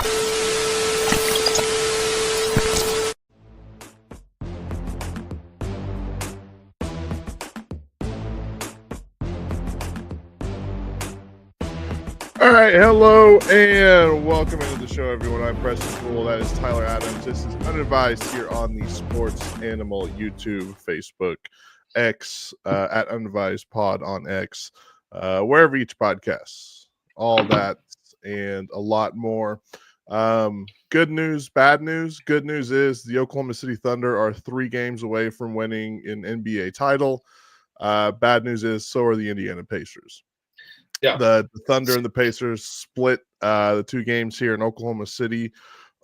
All right, hello and welcome into the show, everyone. I'm Preston Poole. That is Tyler Adams. This is Unadvised here on the Sports Animal YouTube, Facebook, X, at Unadvised Pod on X, wherever each podcasts, all that and a lot more. Good news, bad news. Good news is the Oklahoma City Thunder are 3 games away from winning an NBA title. Bad news is so are the Indiana Pacers. Yeah, the Thunder and the Pacers split the 2 games here in Oklahoma City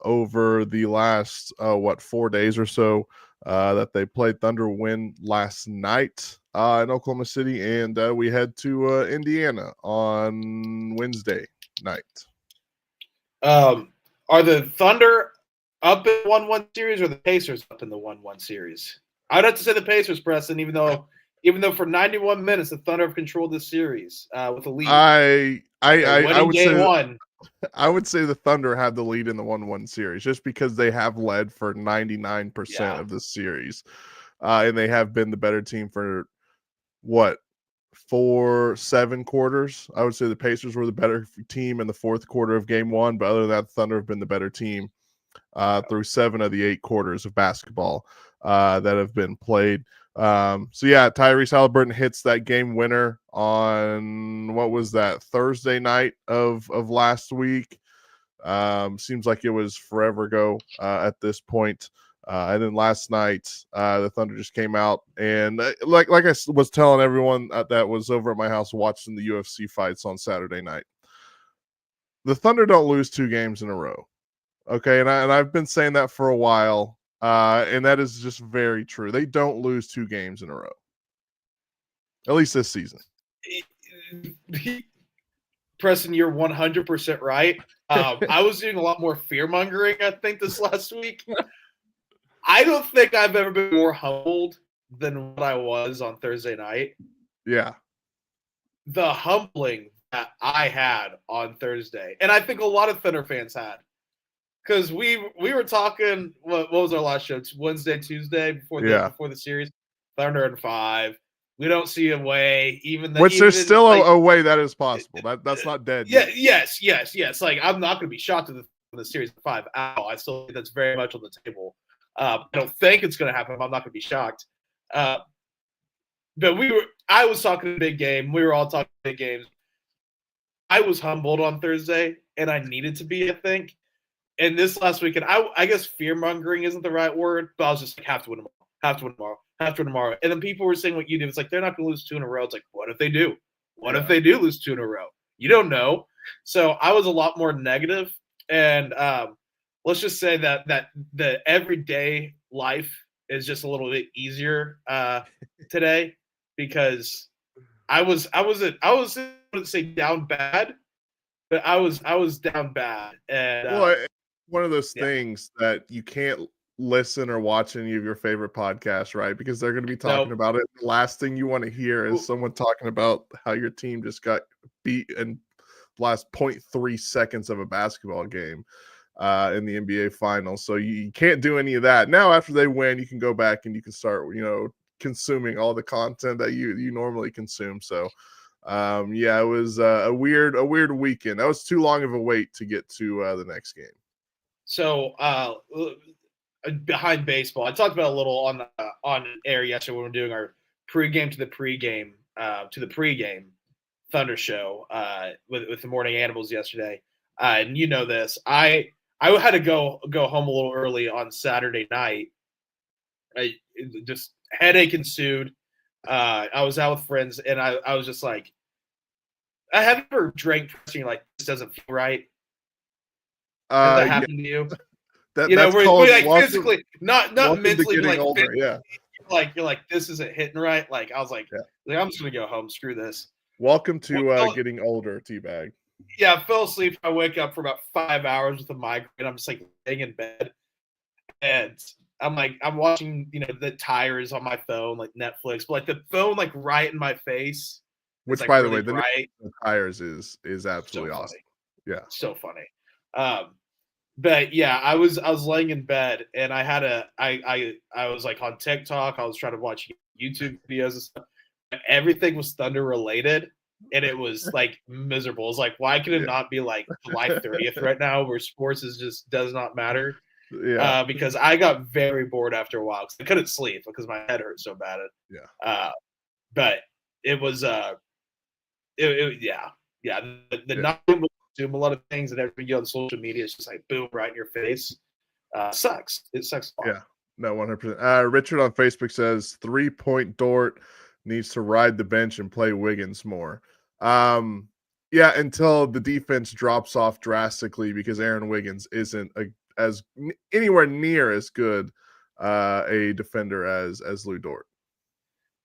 over the last 4 days or so that they played. Thunder win last night in Oklahoma City, and we head to Indiana on Wednesday night. Are the Thunder up in 1-1 series or the Pacers up in the 1-1 series? I'd have to say the Pacers, Preston, even though for 91 minutes the Thunder have controlled this series with a lead. I would game say one. I would say the Thunder have the lead in the 1-1 series just because they have led for 99% of the series, and they have been the better team for 7 quarters. I would say the Pacers were the better team in the 4th quarter of game 1, but other than that, the Thunder have been the better team through 7 of the 8 quarters of basketball that have been played. Tyrese Halliburton hits that game winner on Thursday night of last week. Seems like it was forever ago at this point. And then last night, the Thunder just came out and like I was telling everyone that was over at my house watching the UFC fights on Saturday night, the Thunder don't lose 2 games in a row. Okay, and I've been saying that for a while. And that is just very true. They don't lose 2 games in a row, at least this season. Preston, you're 100% right. I was doing a lot more fear-mongering, I think, this last week. I don't think I've ever been more humbled than what I was on Thursday night. Yeah. The humbling that I had on Thursday, and I think a lot of Thunder fans had. Because we were talking, what was our last show? Wednesday, Tuesday before the series. Thunder in 5. We don't see a way, There's still a way that is possible. That's not dead. Yeah, yes. Like I'm not going to be shocked in the series in 5. I still think that's very much on the table. I don't think it's going to happen. I'm not going to be shocked. But I was talking a big game. We were all talking big games. I was humbled on Thursday, and I needed to be, I think. And this last weekend, I guess fear-mongering isn't the right word, but I was just like, have to win tomorrow. And then people were saying what you did. It's like, they're not going to lose 2 in a row. It's like, what if they do? If they do lose 2 in a row? You don't know. So I was a lot more negative. And let's just say that the everyday life is just a little bit easier today because I wouldn't say down bad, but I was down bad. And one of those things that you can't listen or watch any of your favorite podcasts, right? Because they're going to be talking about it. The last thing you want to hear is someone talking about how your team just got beat in the last 0.3 seconds of a basketball game in the NBA Finals. So you can't do any of that. Now, after they win, you can go back and you can start, consuming all the content that you normally consume. So, it was a weird weekend. That was too long of a wait to get to the next game. So behind baseball, I talked about a little on air yesterday when we were doing our pregame to the pregame Thunder show with the Morning Animals yesterday. And you know this, I had to go home a little early on Saturday night. Just headache ensued. I was out with friends, and I was just like, I have ever drank like this doesn't feel right. Has that happened to you? That's where called like physically, not mentally, getting like older. Yeah, you're like this isn't hitting right. Like I was like, I'm just gonna go home. Screw this. Welcome to getting older, T-Bag. Yeah, I fell asleep. I wake up for about 5 hours with a migraine. I'm just like laying in bed, and I'm watching the tires on my phone, like Netflix, but like the phone like right in my face. Which, like, by really the way, the tires is absolutely so awesome. Yeah, so funny. But yeah, I was laying in bed and I was like on TikTok. I was trying to watch YouTube videos and stuff. Everything was Thunder related, and it was like miserable. It was like, why can it not be like July 30th right now, where sports is just does not matter? Yeah. Because I got very bored after a while because I couldn't sleep because my head hurt so bad. But it was yeah. The night was doing a lot of things, and every on social media is just like boom right in your face. Sucks. It sucks. Yeah. No, 100%. Richard on Facebook says 3-point Dort needs to ride the bench and play Wiggins more. Yeah, until the defense drops off drastically because Aaron Wiggins isn't as anywhere near as good a defender as Lou Dort.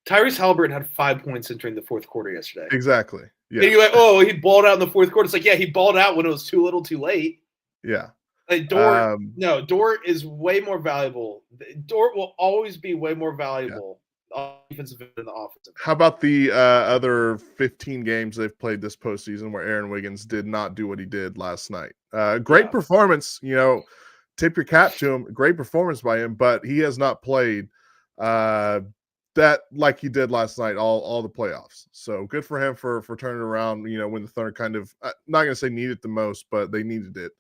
Tyrese Halliburton had 5 points entering the fourth quarter yesterday. Exactly. Yeah. And you're like, oh, he balled out in the fourth quarter. It's like, yeah, he balled out when it was too little, too late. Yeah. Like Dort, no, Dort is way more valuable. Dort will always be way more valuable on defensive than the offensive. How about the other 15 games they've played this postseason where Aaron Wiggins did not do what he did last night? Great performance, tip your cap to him. Great performance by him, but he has not played that like he did last night all the playoffs. So good for him for turning around, when the Thunder kind of not going to say needed the most, but they needed it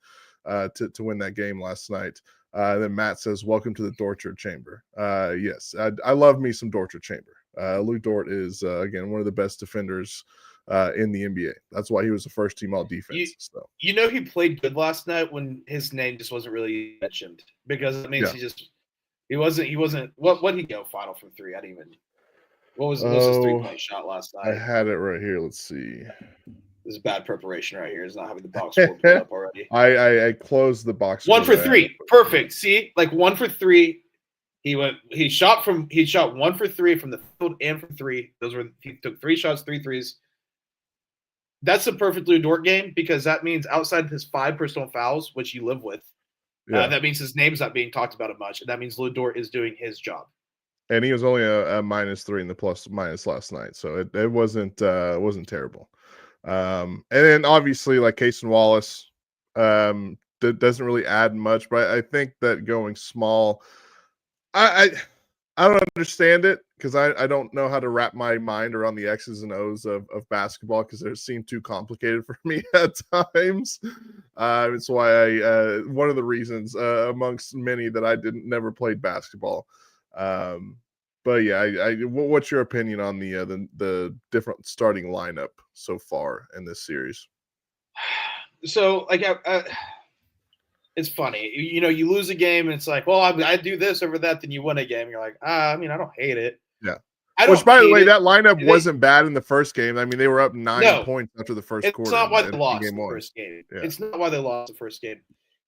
to win that game last night. Then Matt says, welcome to the Dortcher Chamber. Yes, I love me some Dortcher Chamber. Lou Dort is, again, one of the best defenders in the NBA. That's why he was the first team all defense. He played good last night when his name just wasn't really mentioned, because it means he wasn't what did he go final from three? I didn't even what was his 3-point shot last night? I had it right here. Let's see. This is bad prepreparation right here. It's not having the box score pulled up already. I closed the box. 1 for 3. Perfect. See, like 1 for 3. He shot 1 for 3 from the field and from 3. He took 3 shots, 3 threes. That's a perfect Lou Dort game, because that means outside of his 5 personal fouls, which you live with, that means his name's not being talked about much, and that means Lou Dort is doing his job. And he was only a -3 in the plus minus last night, so it wasn't terrible. And then obviously, like Cason Wallace, that doesn't really add much, but I think that going small, I don't understand it, because I don't know how to wrap my mind around the X's and O's of basketball, because they seem too complicated for me at times. It's why one of the reasons amongst many that I never played basketball. But yeah, what's your opinion on the different starting lineup so far in this series? So, like, it's funny. You lose a game, and it's like, well, I do this over that, then you win a game. You're like, I don't hate it. Yeah. Which, by the way, that lineup wasn't bad in the first game. I mean, they were up 9 points after the first quarter. It's not why they lost the first game. It's not why they lost the first game.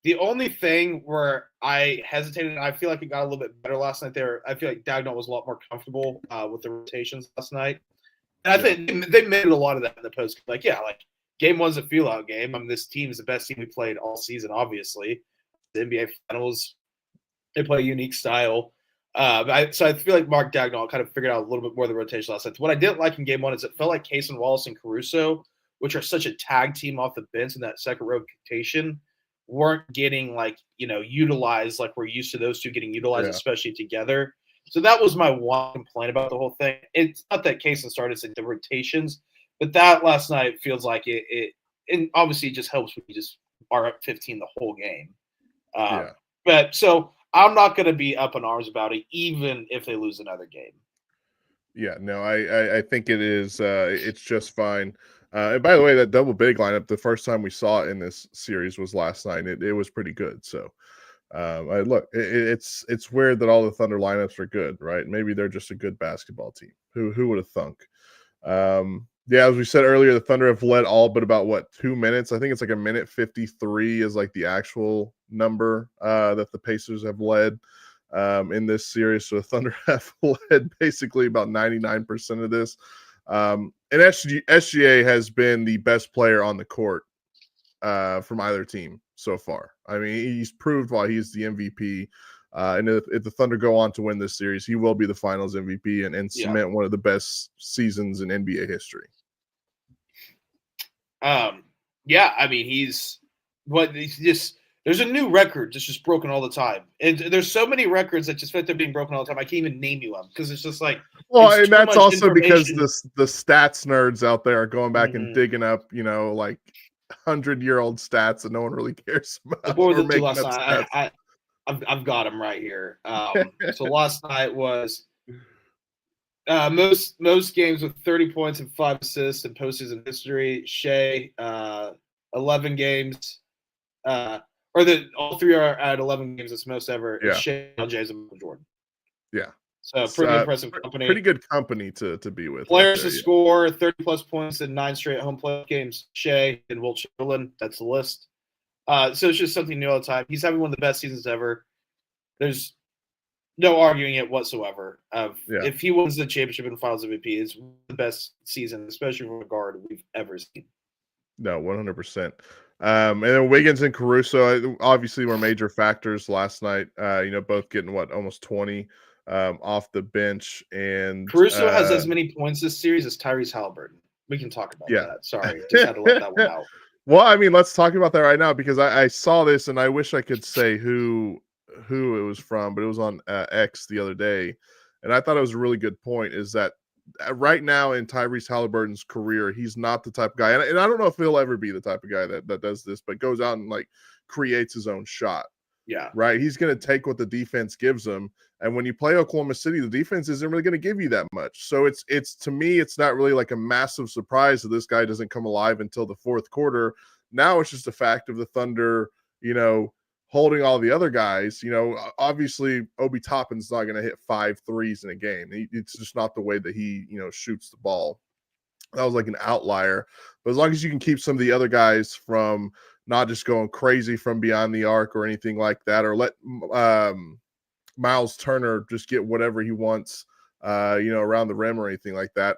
The only thing where I hesitated, I feel like it got a little bit better last night there. I feel like Dagnall was a lot more comfortable with the rotations last night. And I think they made a lot of that in the post. Like game one's a feel-out game. I mean, this team is the best team we played all season, obviously. The NBA Finals, they play a unique style. So I feel like Mark Dagnall kind of figured out a little bit more of the rotation last night. What I didn't like in game one is it felt like Cason Wallace and Caruso, which are such a tag team off the bench in that second rotation, weren't getting utilized like we're used to those two getting utilized, especially together. So that was my one complaint about the whole thing. It's not that Cason started the rotations, but that last night feels like it and obviously it just helps when you just are up 15 the whole game. But so I'm not going to be up in arms about it, even if they lose another game. Yeah, no, I think it is. It's just fine. And by the way, that double big lineup, the first time we saw it in this series was last night. It was pretty good. So, it's weird that all the Thunder lineups are good, right? Maybe they're just a good basketball team. Who would have thunk? As we said earlier, the Thunder have led all but about 2 minutes. I think it's like a minute 53 is like the actual number that the Pacers have led in this series. So the Thunder have led basically about 99% of this. And SGA has been the best player on the court from either team so far. I mean, he's proved why he's the MVP. And if the Thunder go on to win this series, he will be the Finals MVP and cement one of the best seasons in NBA history. I mean, he's just There's a new record that's just broken all the time. And there's so many records that just feel like they're being broken all the time. I can't even name you them because it's just like Well, it's and too that's much also because information. the stats nerds out there are going back and Mhm. digging up, like 100-year-old stats that no one really cares Like, about, what was or it to making last up night? stats. I've got them right here. So last night was most games with 30 points and 5 assists in postseason history. Shea, 11 games, all three are at 11 games. That's most ever. It's Yeah, Shea, James, and Michael Jordan. yeah. So It's, pretty impressive pretty company. good company to be with. Right Players there, to yeah. score 30 plus points in 9 straight home play games. Shea and Wilt Chamberlain. That's the list. So it's just something new all the time. He's having one of the best seasons ever. There's no arguing it whatsoever. Yeah. If he wins the championship and finals MVP, it's the best season, especially from a guard we've ever seen. No, 100%. And then Wiggins and Caruso obviously were major factors last night. Both getting almost 20 off the bench, and Caruso has as many points this series as Tyrese Halliburton. We can talk about yeah. that. Sorry, just had to let that one out. Well, I mean, let's talk about that right now because I saw this and I wish I could say who it was from, but it was on X the other day, and I thought it was a really good point. Is that right now in Tyrese Halliburton's career, he's not the type of guy, and I don't know if he'll ever be the type of guy that does this, but goes out and creates his own shot. Yeah. Right. He's going to take what the defense gives him. And when you play Oklahoma City, the defense isn't really going to give you that much. So it's to me, it's not really like a massive surprise that this guy doesn't come alive until the fourth quarter. Now it's just a fact of the Thunder, holding all the other guys. Obviously Obi Toppin's not going to hit 5 threes in a game. It's just not the way that he, shoots the ball. That was like an outlier. But as long as you can keep some of the other guys from not just going crazy from beyond the arc or anything like that, or let Miles Turner just get whatever he wants, around the rim or anything like that.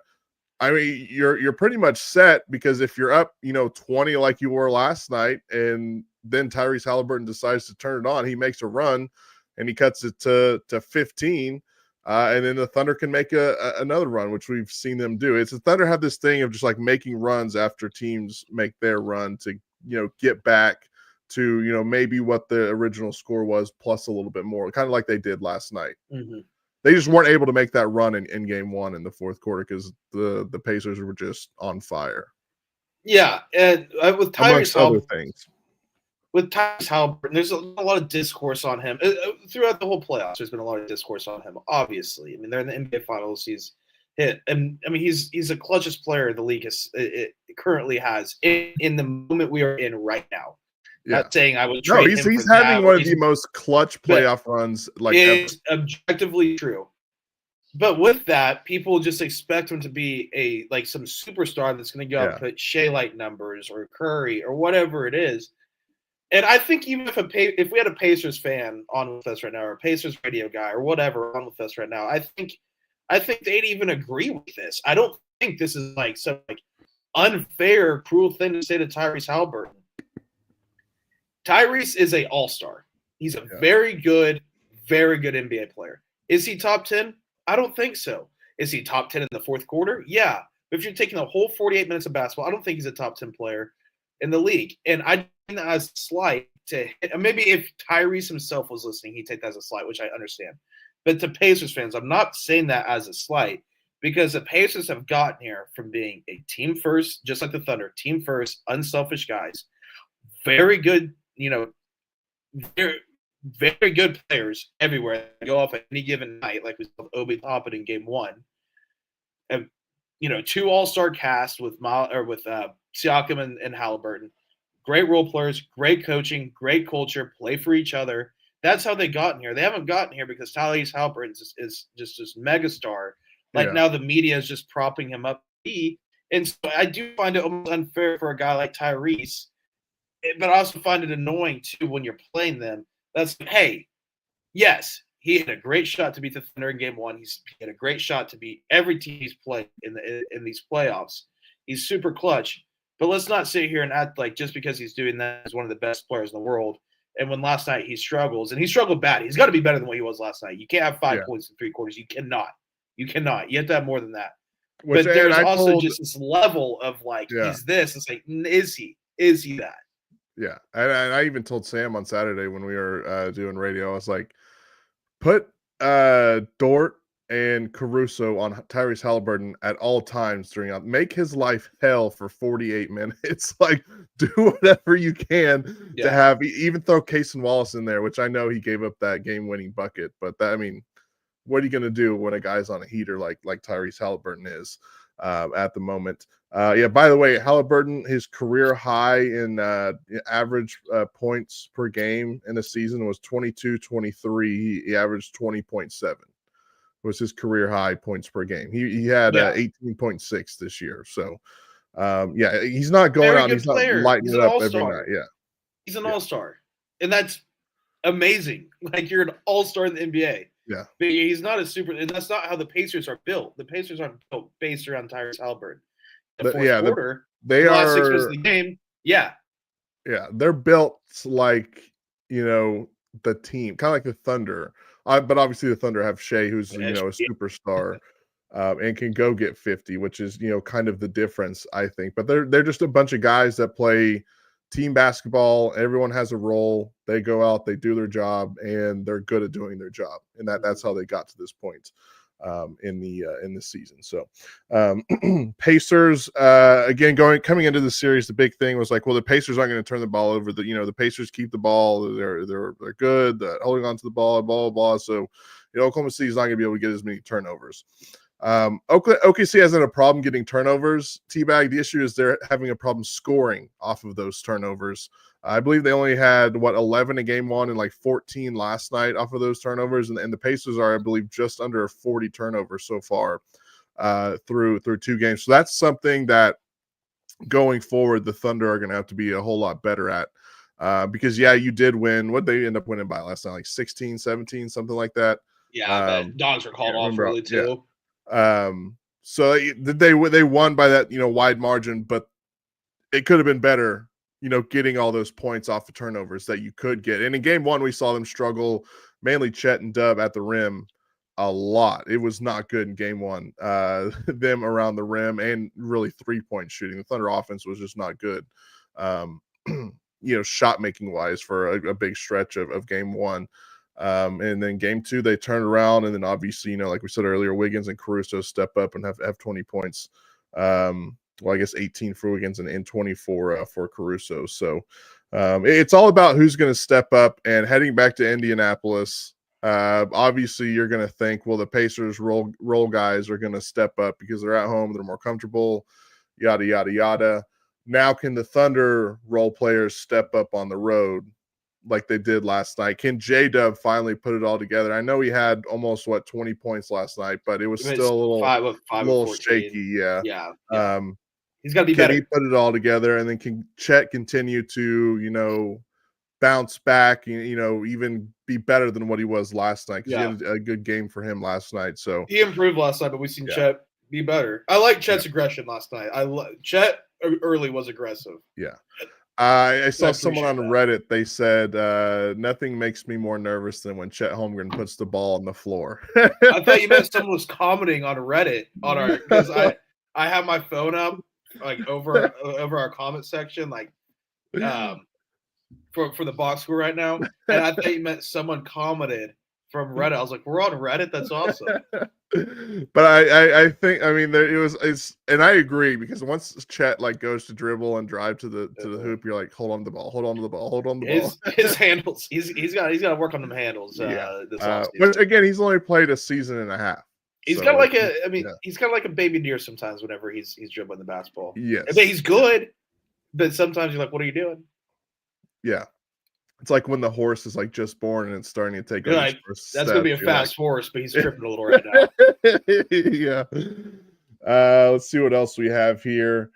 I mean, you're pretty much set, because if you're up, 20 like you were last night, and then Tyrese Halliburton decides to turn it on, he makes a run and he cuts it to 15. And then the Thunder can make another run, which we've seen them do. It's the Thunder have this thing of just making runs after teams make their run to, get back to, maybe what the original score was plus a little bit more, kind of like they did last night. Mm-hmm. They just weren't able to make that run in game one in the fourth quarter because the Pacers were just on fire. Yeah, and with Tyrese Halliburton, there's a lot of discourse on him throughout the whole playoffs. There's been a lot of discourse on him. Obviously, I mean, they're in the NBA Finals. He's hit, and I mean, he's the clutchest player the league currently has in the moment we are in right now. Yeah. Not saying I would trade him. He's having one of the most clutch playoff runs it's ever. Objectively true. But with that, people just expect him to be some superstar that's going to go out and put Shea-like numbers or Curry or whatever it is. And I think even if we had a Pacers fan on with us right now, or a Pacers radio guy or whatever on with us right now, I think they'd even agree with this. I don't think this is some unfair, cruel thing to say to Tyrese Halliburton. Tyrese is an all-star. He's a very good NBA player. Is he top 10? I don't think so. Is he top 10 in the fourth quarter? Yeah. But if you're taking the whole 48 minutes of basketball, I don't think he's a top 10 player in the league. And I think that as a slight to maybe if Tyrese himself was listening, he'd take that as a slight, which I understand. But to Pacers fans, I'm not saying that as a slight, because the Pacers have gotten here from being a team first, just like the Thunder, team first, unselfish guys, very good, very, very good players everywhere. They go off at any given night, like we saw with Obi Toppin in game one. And, 2 all-star cast with Siakam and Halliburton. Great role players, great coaching, great culture, play for each other. That's how they gotten here. They haven't gotten here because Tyrese Halliburton is just this megastar. Now the media is just propping him up. And so I do find it almost unfair for a guy like Tyrese, but I also find it annoying too when you're playing them. That's, hey, yes, he had a great shot to beat the Thunder in game one. He had a great shot to beat every team he's played in these playoffs. He's super clutch. But let's not sit here and act like just because he's doing that, he's one of the best players in the world. And when last night he struggles, and he struggled bad, he's got to be better than what he was last night. You can't have 5 points in 3 quarters. You cannot. You have to have more than that. But there's also just this level of he's this. It's like, is he? Is he that? Yeah, and I even told Sam on Saturday when we were doing radio, I was like, put Dort and Caruso on Tyrese Halliburton at all times make his life hell for 48 minutes. Like, do whatever you can to have, even throw Cason Wallace in there, which I know he gave up that game-winning bucket, but that, I mean, what are you going to do when a guy's on a heater like Tyrese Halliburton is at the moment? Yeah, by the way, Halliburton, his career high in average points per game in a season was 22-23. He averaged 20.7 was his career high points per game. He had 18.6 this year. So, yeah, he's not going out and he's not lighting it up every night. Yeah. He's an all-star. And that's amazing. Like, you're an all-star in the NBA. Yeah. But he's not a super – and that's not how the Pacers are built. The Pacers aren't built based around Tyrese Halliburton. The fourth quarter, the last 6 minutes of the game, yeah, they're built like, the team, kind of like the Thunder. But obviously the Thunder have Shea, who's a superstar, and can go get 50, which is kind of the difference, I think. But they're just a bunch of guys that play team basketball. Everyone has a role. They go out, they do their job, and they're good at doing their job. And that's how they got to this point in the season. So Pacers again coming into the series, the big thing was like, well, the Pacers aren't going to turn the ball over. The Pacers keep the ball. They're good, holding on to the ball, blah blah blah. So Oklahoma City is not going to be able to get as many turnovers. OKC hasn't a problem getting turnovers. Teabag, the issue is they're having a problem scoring off of those turnovers. I believe they only had 11 in game one and like 14 last night off of those turnovers, and the Pacers are, I believe, just under 40 turnovers so far through 2 games. So that's something that going forward the Thunder are going to have to be a whole lot better at, because you did win. What they end up winning by last night, like 16, 17, something like that. Yeah, dogs were called off early too. So they won by that wide margin, but it could have been better, getting all those points off the turnovers that you could get. And in game one, we saw them struggle, mainly Chet and Dub at the rim a lot. It was not good in game one. Them around the rim and really 3-point shooting. The Thunder offense was just not good, shot making wise for a big stretch of game one. And then game two, they turned around, and then obviously, like we said earlier, Wiggins and Caruso step up and have 20 points. Well, I guess 18 for Wiggins and 24 for Caruso. So it's all about who's going to step up. And heading back to Indianapolis, obviously you're going to think, well, the Pacers role guys are going to step up because they're at home, they're more comfortable, yada, yada, yada. Now can the Thunder role players step up on the road like they did last night? Can J-Dub finally put it all together? I know he had almost 20 points last night, but it was still a little shaky. Yeah. He's got to be better. Can he put it all together? And then can Chet continue to, bounce back, even be better than what he was last night? Because he had a good game for him last night. So he improved last night, but we've seen Chet be better. I like Chet's aggression last night. Chet early was aggressive. Yeah. I saw someone on Reddit. They said nothing makes me more nervous than when Chet Holmgren puts the ball on the floor. I thought you meant someone was commenting on Reddit because I have my phone up like over our comment section, like for the box score right now, and I thought you meant someone commented from Reddit. I was like, we're on Reddit. That's awesome. But I think, I mean, and I agree, because once Chet goes to dribble and drive to the hoop, you're like, hold on to the ball. His handles, he's got to work on them handles. Which again, he's only played a season and a half. He's got he's kind of like a baby deer sometimes whenever he's dribbling the basketball. Yes, I mean, he's good, but sometimes you're like, what are you doing? Yeah. It's like when the horse is just born and it's starting to take over his first steps. That's going to be a fast horse, but he's tripping a little right now. Yeah. Let's see what else we have here.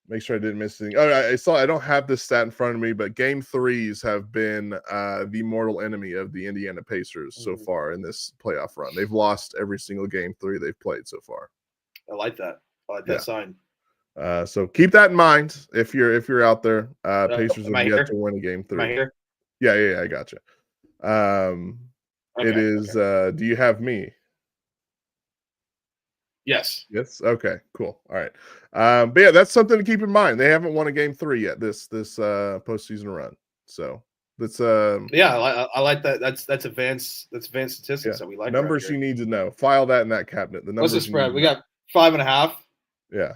Make sure I didn't miss anything. Oh, I don't have this stat in front of me, but game threes have been the mortal enemy of the Indiana Pacers so far in this playoff run. They've lost every single game three they've played so far. I like that. I like that sign. So keep that in mind if you're out there. Pacers have yet to win a game three. Am I here? Yeah, I gotcha. Okay, it is. Do you have me? Yes. Yes. Okay. Cool. All right. But yeah, that's something to keep in mind. They haven't won a game 3 yet this postseason run. So that's Yeah, I like that. That's advanced. That's advanced yeah statistics that we like around numbers here. you need to know. File that in that cabinet. The What's the numbers you need spread? to We know. got 5.5. Yeah.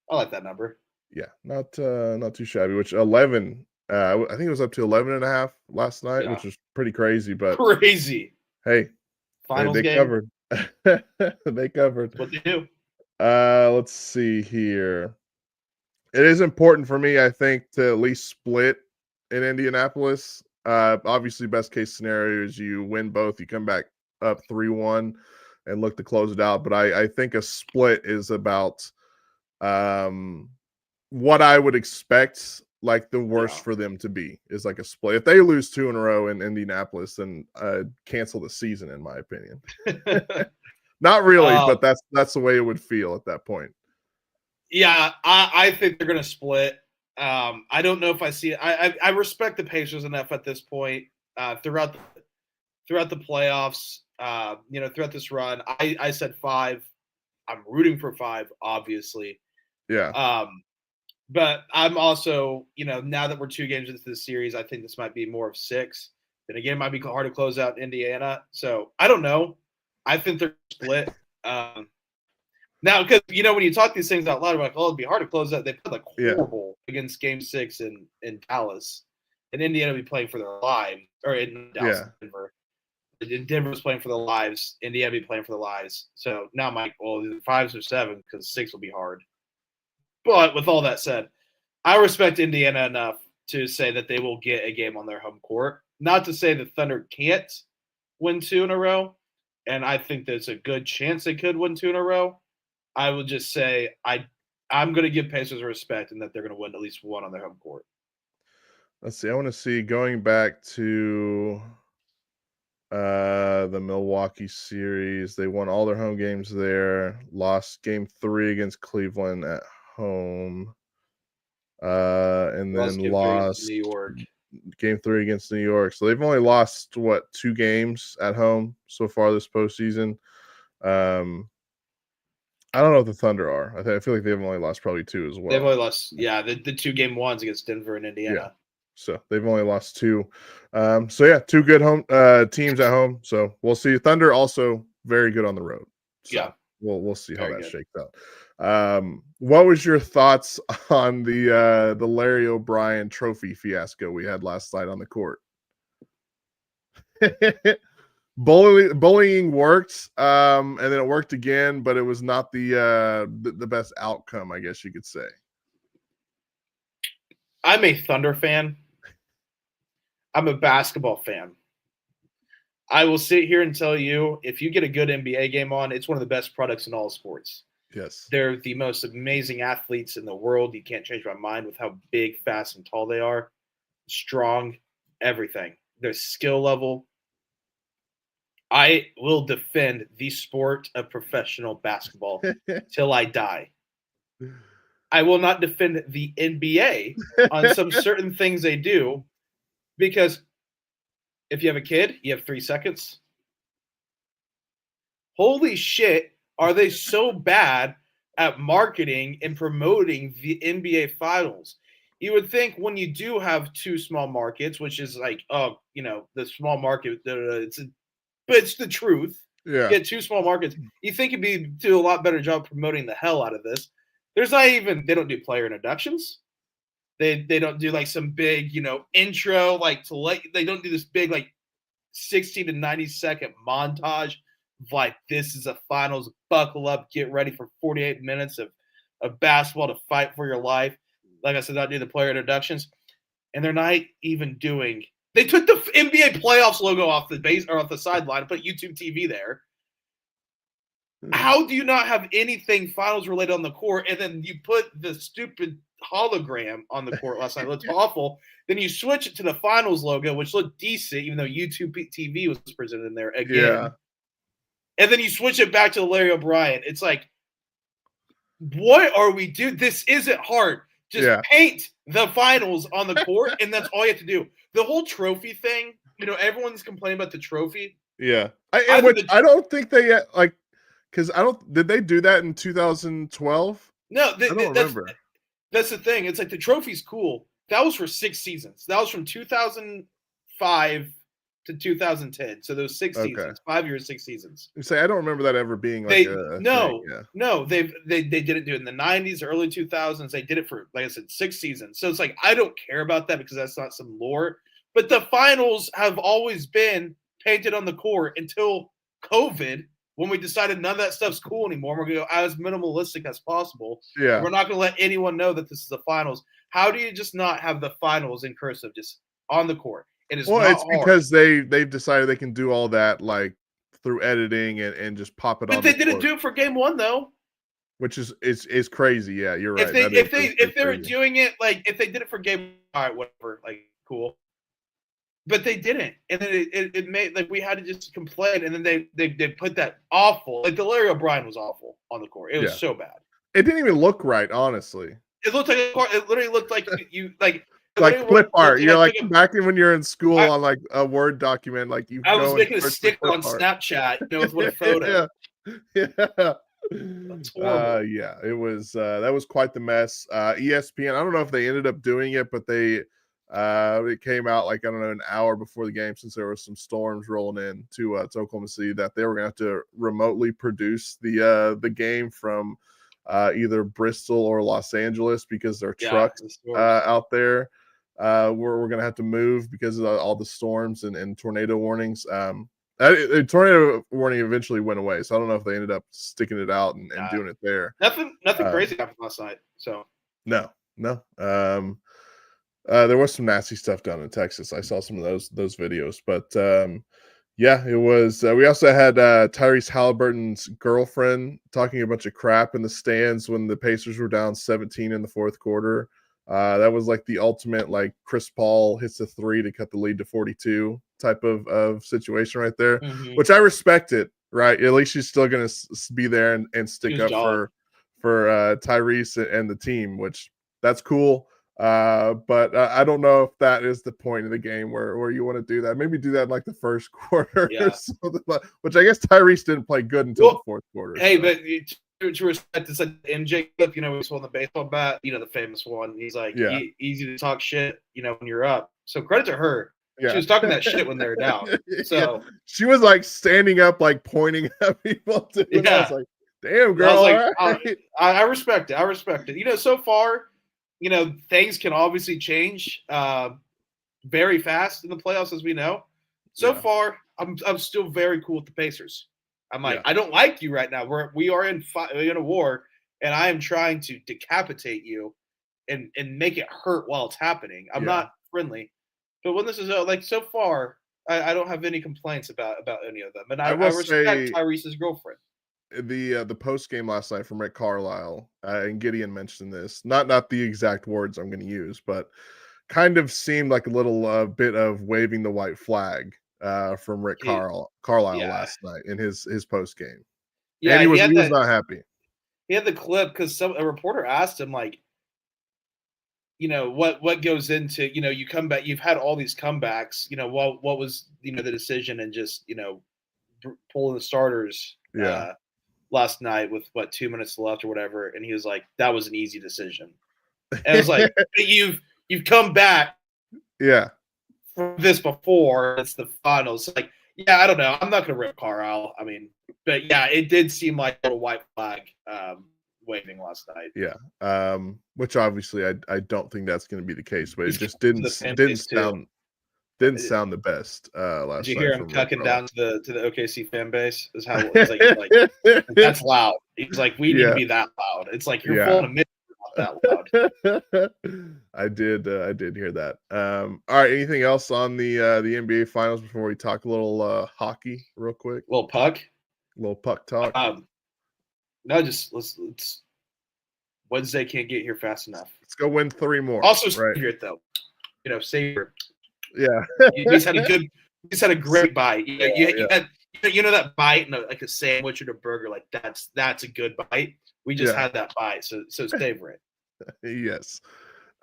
I like that number. Yeah. Not too shabby. Which 11. I think it was up to 11.5 last night, Yeah, which was pretty crazy. But crazy hey, finals they game. covered. They covered. That's what they do. Let's see here. It is important for me, I think, to at least split in Indianapolis. Obviously, best case scenario is you win both, you come back up 3-1 and look to close it out. But I think a split is about what I would expect, like the worst Yeah. for them to be is like a split. If they lose 2 in a row in Indianapolis, then cancel the season, in my opinion. Not really, but that's the way it would feel at that point. Yeah, I think they're going to split. I don't know if I see it. I respect the Pacers enough at this point throughout the playoffs. Throughout this run, I said 5. I'm rooting for 5, obviously. Yeah. But I'm also, now that we're 2 games into the series, I think this might be more of 6. Then again, it might be hard to close out Indiana. So I don't know. I think they're split. Now, because when you talk these things out loud, we're like, "Oh, it'd be hard to close out." They played horrible against Game 6 in Dallas, and Indiana will be playing for their lives, or in Dallas, Denver. And Denver's playing for their lives. Indiana will be playing for their lives. So now, Mike, well, either 5 or 7 because 6 will be hard. But with all that said, I respect Indiana enough to say that they will get a game on their home court. Not to say the Thunder can't win 2 in a row, and I think there's a good chance they could win 2 in a row. I would just say I'm going to give Pacers respect and that they're going to win at least 1 on their home court. Let's see. I want to see going back to the Milwaukee series. They won all their home games there. Lost game 3 against Cleveland at home. And then lost New York. Game 3 against New York. So they've only lost 2 games at home so far this postseason. I don't know if the Thunder are. I feel like they've only lost probably 2 as well. They've only lost, the 2 game ones against Denver and Indiana. Yeah. So they've only lost 2. So yeah, 2 good home teams at home. So we'll see. Thunder also very good on the road. So yeah. We'll see how that shakes out. What was your thoughts on the Larry O'Brien trophy fiasco we had last night on the court? Bullying worked, and then it worked again, but it was not the best outcome, I guess you could say. I'm a Thunder fan. I'm a basketball fan. I will sit here and tell you, if you get a good NBA game on, it's one of the best products in all sports. Yes. They're the most amazing athletes in the world. You can't change my mind with how big, fast, and tall they are. Strong, everything. Their skill level. I will defend the sport of professional basketball till I die. I will not defend the NBA on some certain things they do, because if you have a kid, you have 3 seconds. Holy shit, are they so bad at marketing and promoting the NBA Finals? You would think when you do have 2 small markets, which is like, the small market, but it's the truth. Yeah. You get 2 small markets. You think you'd do a lot better job promoting the hell out of this. There's not even, they don't do player introductions. They don't do like some big, intro, they don't do this big, 60 to 90 second montage of like, this is a finals, buckle up, get ready for 48 minutes of basketball to fight for your life. Like I said, not do the player introductions. And they're not even doing, they took the NBA playoffs logo off the base or off the sideline and put YouTube TV there. How do you not have anything finals related on the court? And then you put the stupid hologram on the court last night. It looked awful. Then you switch it to the finals logo, which looked decent, even though YouTube TV was presented in there again. Yeah. And then you switch it back to Larry O'Brien. It's like, what are we doing? This isn't hard. Just paint the finals on the court, and that's all you have to do. The whole trophy thing, everyone's complaining about the trophy. Yeah. I don't think they Because did they do that in 2012? No, I don't remember. That's the thing. It's like the trophy's cool. That was for 6 seasons. That was from 2005 to 2010. So those 6 Okay. seasons, 5 years, 6 seasons. You say I don't remember that ever being like a thing. Yeah. No, they didn't do it in the 90s, early 2000s. They did it for, like I said, 6 seasons. So it's like I don't care about that because that's not some lore. But the finals have always been painted on the court until COVID, when we decided none of that stuff's cool anymore. We're going to go as minimalistic as possible. Yeah. We're not going to let anyone know that this is the finals. How do you just not have the finals in cursive just on the court? It is not hard. Because they've decided they can do all that like through editing and just pop it on. But they didn't do it for game 1 though. Which is crazy. Yeah, you're right. If they were doing it, like if they did it for game, all right, whatever, like cool. But they didn't, and then it made like we had to just complain, and then they put that awful, like the Larry O'Brien was awful on the court. It was so bad. It didn't even look right, honestly. It looked like it literally looked like you like clip art. You're like back when you're in school on like a Word document, like you. I was making a sticker on Snapchat, with a photo. Yeah. That's horrible. Yeah, it was that was quite the mess. ESPN, I don't know if they ended up doing it, but they it came out like I don't know an hour before the game, since there were some storms rolling in to Oklahoma City, that they were gonna have to remotely produce the game from either Bristol or Los Angeles because their trucks out there we're gonna have to move because of all the storms and tornado warnings. The tornado warning eventually went away, so I don't know if they ended up sticking it out and doing it there. Nothing crazy happened last night. So no. There was some nasty stuff down in Texas. I saw some of those videos, but yeah, it was. We also had Tyrese Halliburton's girlfriend talking a bunch of crap in the stands when the Pacers were down 17 in the fourth quarter. That was like the ultimate, like Chris Paul hits a 3 to cut the lead to 42 type of situation right there, which I respect it. Right, at least she's still going to be there and stick up for Tyrese and the team, which that's cool. But I don't know if that is the point of the game where you want to do that. Maybe do that in like the first quarter or something, which I guess Tyrese didn't play good until the fourth quarter. Hey, but to respect this MJ clip, he was holding the baseball bat, the famous one. He's like, easy to talk shit, when you're up. So credit to her. Yeah. She was talking that shit when they were down. So she was like standing up, like pointing at people too. Yeah. I was like, damn, girl. I was like, I respect it. I respect it. So far, things can obviously change very fast in the playoffs, as we know. So far, I'm still very cool with the Pacers. I'm like, I don't like you right now. We are in a war, and I am trying to decapitate you and make it hurt while it's happening. I'm not friendly. But when this is like so far, I don't have any complaints about any of them. And I respect Tyrese's girlfriend. The post game last night from Rick Carlisle, and Gideon mentioned this, not the exact words I'm going to use, but kind of seemed like a little bit of waving the white flag from Rick Carlisle last night in his post game. Yeah, and he was not happy. He had the clip because a reporter asked him like, what goes into you come back, you've had all these comebacks, what was the decision and just pulling the starters last night with 2 minutes left or whatever, and he was like, that was an easy decision. And it was like, you've come back from this before, it's the finals. Like, I don't know, I'm not gonna rip Carlisle, I mean, but it did seem like a little white flag waving last night. Which obviously I don't think that's going to be the case, but it just didn't sound the best last night. Did you hear him cucking down to the OKC fan base? Is how it's like that's loud. He's like, we need to be that loud. It's like you're full of mid not that loud. I did hear that. All right, anything else on the NBA finals before we talk a little hockey real quick? Little puck talk. No, just let's Wednesday can't get here fast enough. Let's go win 3 more. Also, Savior it though. Savior. Yeah. You just had a great bite. You had that bite in like a sandwich or a burger. Like that's a good bite. We just had that bite, so savor it. Yes.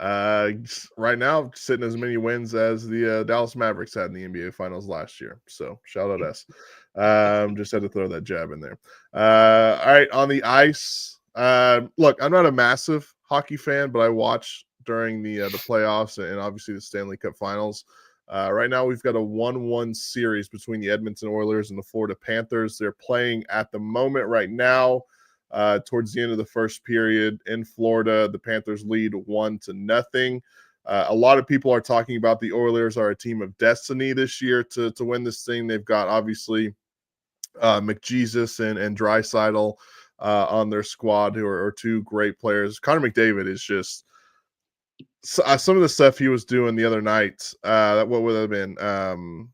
Right now, sitting as many wins as the Dallas Mavericks had in the NBA Finals last year. So shout out us. Just had to throw that jab in there. All right, on the ice. Look, I'm not a massive hockey fan, but I watch during the playoffs and obviously the Stanley Cup Finals. Right now, we've got a 1-1 series between the Edmonton Oilers and the Florida Panthers. They're playing at the moment right now. Towards the end of the first period in Florida, the Panthers lead 1-0. A lot of people are talking about the Oilers are a team of destiny this year to win this thing. They've got obviously McJesus and Draisaitl on their squad, who are two great players. Connor McDavid is just some of the stuff he was doing the other night. What would have been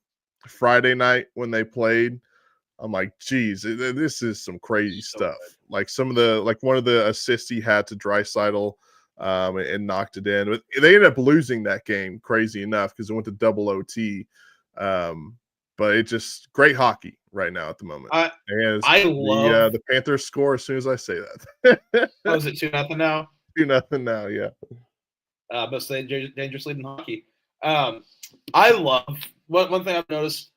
Friday night when they played. I'm like, geez, this is some crazy stuff. Like one of the assists he had to Draisaitl and knocked it in. But they ended up losing that game, crazy enough, because it went to double OT. But it just great hockey right now at the moment. And I love the Panthers score as soon as I say that. What was it, 2-0 now? 2-0 now, yeah. Most dangerous lead in hockey. I love one thing I've noticed.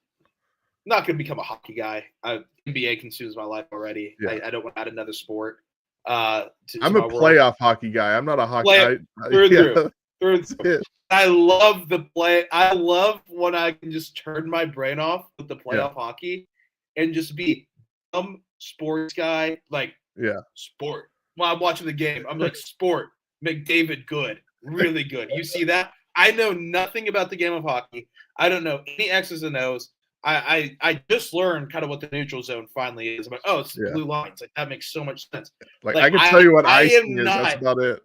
I'm not going to become a hockey guy. NBA consumes my life already. Yeah. I don't want to add another sport. I'm a playoff hockey guy. I'm not a hockey guy. Through. I love the play. I love when I can just turn my brain off with the playoff hockey and just be dumb sports guy. Like, sport. While I'm watching the game, I'm like, sport. McDavid, good. Really good. You see that? I know nothing about the game of hockey. I don't know any X's and O's. I just learned kind of what the neutral zone finally is. I'm like, it's the blue lines. Like, that makes so much sense. Like I can tell you what icing is. That's about it.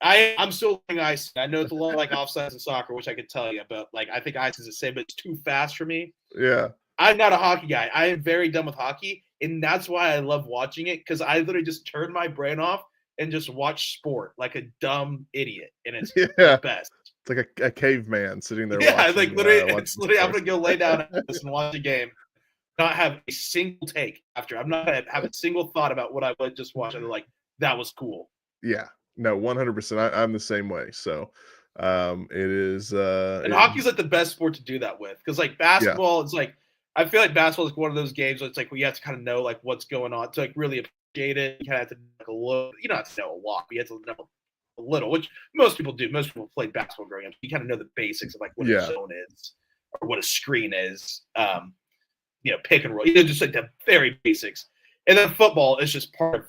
I'm still learning icing. I know it's a lot like offsides in soccer, which I could tell you, but like I think icing is the same, but it's too fast for me. Yeah. I'm not a hockey guy. I am very dumb with hockey, and that's why I love watching it, because I literally just turn my brain off and just watch sport like a dumb idiot, and it's the best. It's like a caveman sitting there. Yeah, watching, like literally, it's literally. I'm gonna go lay down and watch a game, not have a single take after. I'm not gonna have a single thought about what I would just watch. I'm like, that was cool. Yeah, no, 100%. I'm the same way. So, it is. And hockey's like the best sport to do that with, because like basketball, it's like I feel like basketball is one of those games where it's like you have to kind of know like what's going on to like really appreciate it. You kind of have to like a little. You don't have to know a lot, but you have to know a little, which most people do. Most people play basketball growing up. You kind of know the basics of like what a zone is or what a screen is. Pick and roll. Just like the very basics. And then football is just part of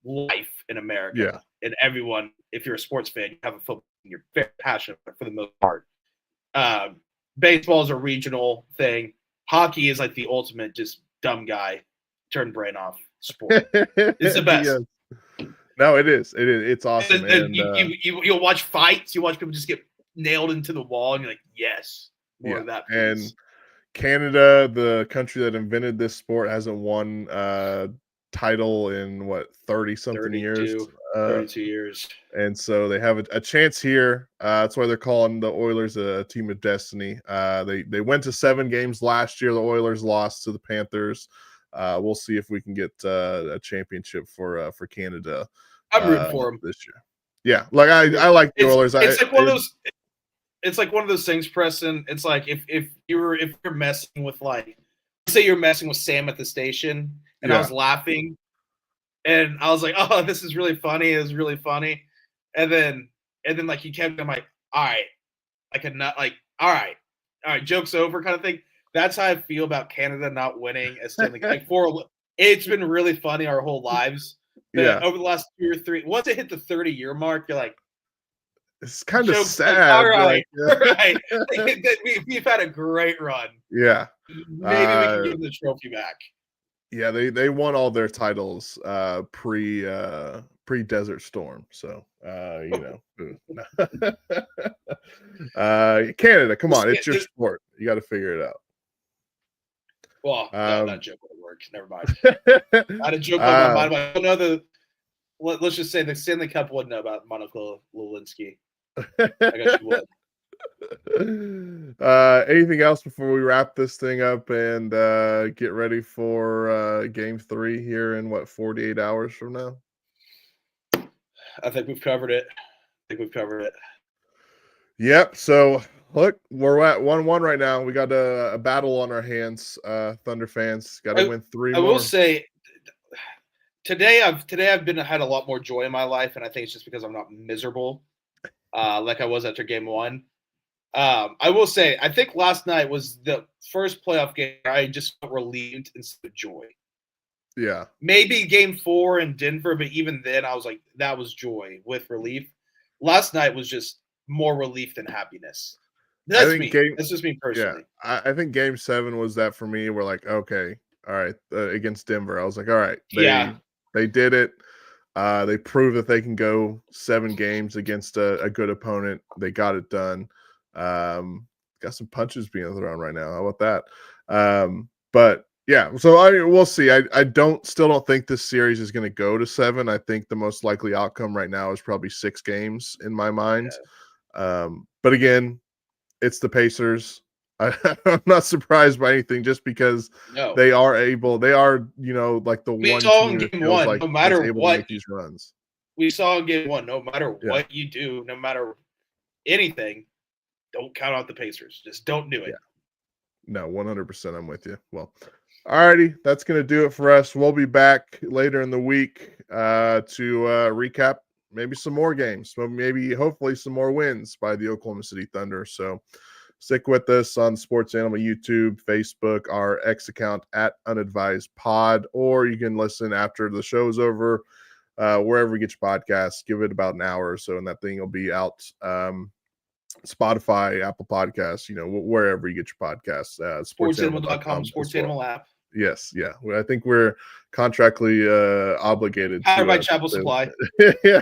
life in America. Yeah. And everyone, if you're a sports fan, you have a football and you're very passionate for the most part. Baseball is a regional thing. Hockey is like the ultimate just dumb guy, turn brain off sport. It's the best. No, it is. It's awesome. And you'll watch fights. You watch people just get nailed into the wall, and you're like, yes, more of that. Please. And Canada, the country that invented this sport, hasn't won title in 30-something years. 32 years. And so they have a chance here. That's why they're calling the Oilers a team of destiny. They went to 7 games last year. The Oilers lost to the Panthers. We'll see if we can get a championship for Canada. I'm rooting for them this year. Yeah, like I like the Oilers. It's like one of those. It's like one of those things, Preston. It's like if you're messing with like, say you're messing with Sam at the station, and I was laughing, and I was like, oh, this is really funny. It was really funny, and then like he kept. I'm like, all right, all right, joke's over, kind of thing. That's how I feel about Canada not winning a Stanley Cup. It's been really funny our whole lives. But over the last 2 or 3, once it hit the 30-year mark, you're like, it's kind of sad. All right, right. We've had a great run. Yeah, maybe we can give them the trophy back. Yeah, they won all their titles pre Desert Storm. So Canada, come on, it's your sport. You got to figure it out. Well, that joke would have worked. Never mind. Not a joke on my mind. I don't know let's just say the Stanley Cup wouldn't know about Monica Lewinsky. I guess you would. Anything else before we wrap this thing up and get ready for Game 3 here in 48 hours from now? I think we've covered it. think we've covered it. Yep. So look, we're at 1-1 right now. We got a battle on our hands. Thunder fans got to win 3 more. more. I will say today I've had a lot more joy in my life, and I think it's just because I'm not miserable like I was after game 1. I will say I think last night was the first playoff game where I just felt relieved instead of joy. Yeah. Maybe game 4 in Denver, but even then I was like, that was joy with relief. Last night was just more relief than happiness. That's me. That's just me personally. Yeah, I think game 7 was that for me. We're like, okay, all right, against Denver. I was like, all right, they did it. They proved that they can go 7 games against a good opponent. They got it done. Got some punches being thrown right now. How about that? But yeah, so we'll see. I still don't think this series is going to go to 7. I think the most likely outcome right now is probably 6 games in my mind. Yeah. But again, it's the Pacers. I'm not surprised by anything just because they are, like the one team that feels like no matter able what, to make these runs. We saw in game 1, no matter what you do, no matter anything, don't count out the Pacers. Just don't do it. Yeah. No, 100%. I'm with you. Well, alrighty, that's going to do it for us. We'll be back later in the week to recap maybe some more games, maybe hopefully some more wins by the Oklahoma City Thunder. So stick with us on Sports Animal YouTube, Facebook, our X account at Unadvised Pod, or you can listen after the show's over, wherever you get your podcasts. Give it about an hour or so, and that thing will be out. Spotify, Apple Podcasts, wherever you get your podcasts. Sportsanimal.com, Sports Animal app. Yes, yeah. I think we're contractually obligated powered by Chapel Supply. Yeah,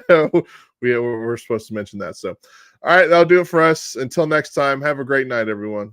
we're supposed to mention that. So, all right, that'll do it for us. Until next time, have a great night, everyone.